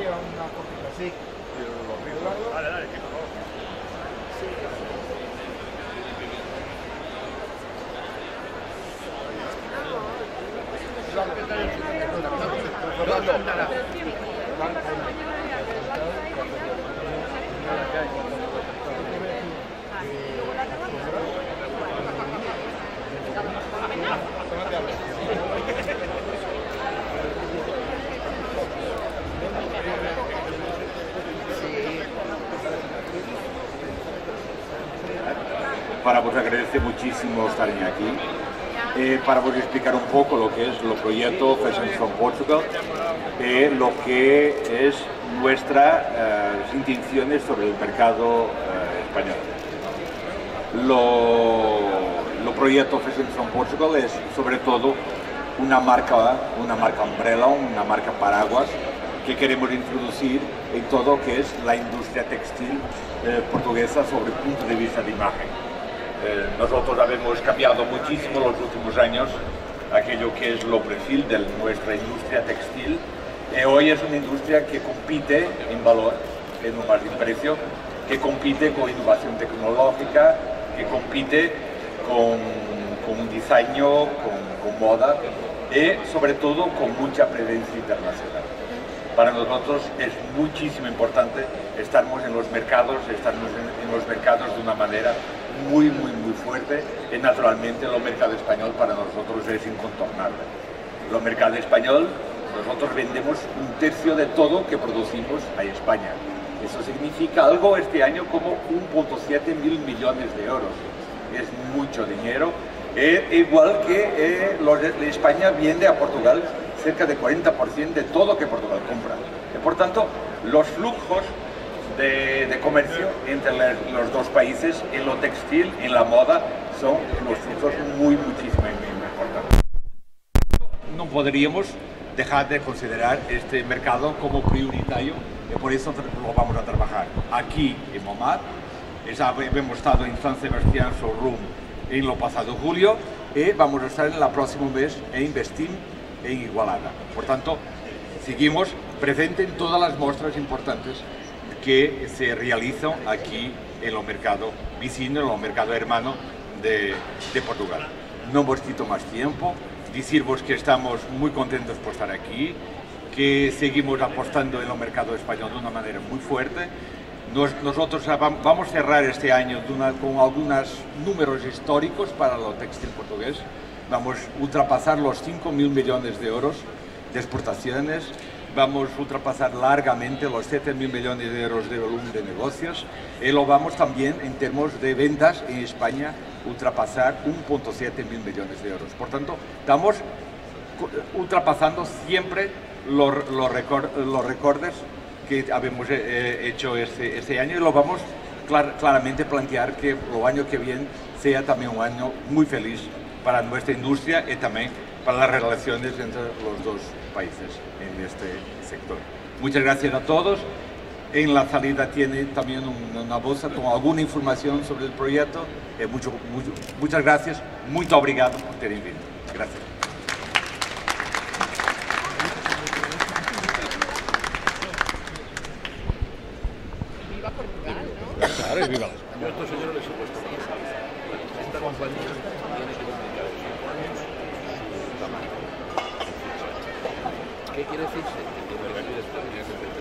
lleva una cosita así. Dale, dale, que por favor. Para vos agradecer muchísimo estar aquí, para vos explicar un poco lo que es el proyecto Fashion from Portugal, lo que es nuestras intenciones sobre el mercado español. Lo proyecto Fashion from Portugal es sobre todo una marca umbrella, una marca paraguas que queremos introducir en todo lo que es la industria textil portuguesa sobre el punto de vista de imagen. Nosotros hemos cambiado muchísimo los últimos años aquello que es lo perfil de nuestra industria textil. Hoy es una industria que compite en valor, en no más de precio, que compite con innovación tecnológica, que compite con un diseño, con moda y sobre todo con mucha presencia internacional. Para nosotros es muchísimo importante estarmos en los mercados, de una manera muy fuerte y naturalmente el mercado español para nosotros es incontornable. El mercado español, nosotros vendemos 1/3 de todo que producimos a España. Eso significa algo este año como 1,7 mil millones de euros. Es mucho dinero, igual que España vende a Portugal cerca de 40% de todo que Portugal compra. Por tanto, los flujos de comercio entre los dos países en lo textil, en la moda, son los flujos muchísimo importantes. No podríamos dejar de considerar este mercado como prioritario y por eso lo vamos a trabajar aquí en Momar. Hemos estado en San Sebastián Showroom en lo pasado julio y vamos a estar en la próxima mes en Vestim en Igualada. Por tanto, seguimos presentes en todas las muestras importantes que se realizan aquí en el mercado vecino, en el mercado hermano de Portugal. No os quito más tiempo, deciros que estamos muy contentos por estar aquí, que seguimos apostando en el mercado español de una manera muy fuerte. Nosotros vamos a cerrar este año con algunos números históricos para lo textil portugués. Vamos a ultrapasar los 5.000 millones de euros de exportaciones, vamos a ultrapasar largamente los 7.000 millones de euros de volumen de negocios y lo vamos también en términos de ventas en España ultrapasar 1,7 mil millones de euros. Por tanto, estamos ultrapasando siempre los récords que habíamos hecho este año y lo vamos claramente plantear que el año que viene sea también un año muy feliz para nuestra industria y también para las relaciones entre los dos países en este sector. Muchas gracias a todos. En la salida tiene también una bolsa con alguna información sobre el proyecto. Muchas gracias, muy obrigado por ter vindo. Gracias. Viva Portugal, ¿no? Claro, y viva. Yo a estos señores les he puesto esta compañía tiene que dominar su tamaño. ¿Qué quiere decirse? Que tiene que vivir experiencias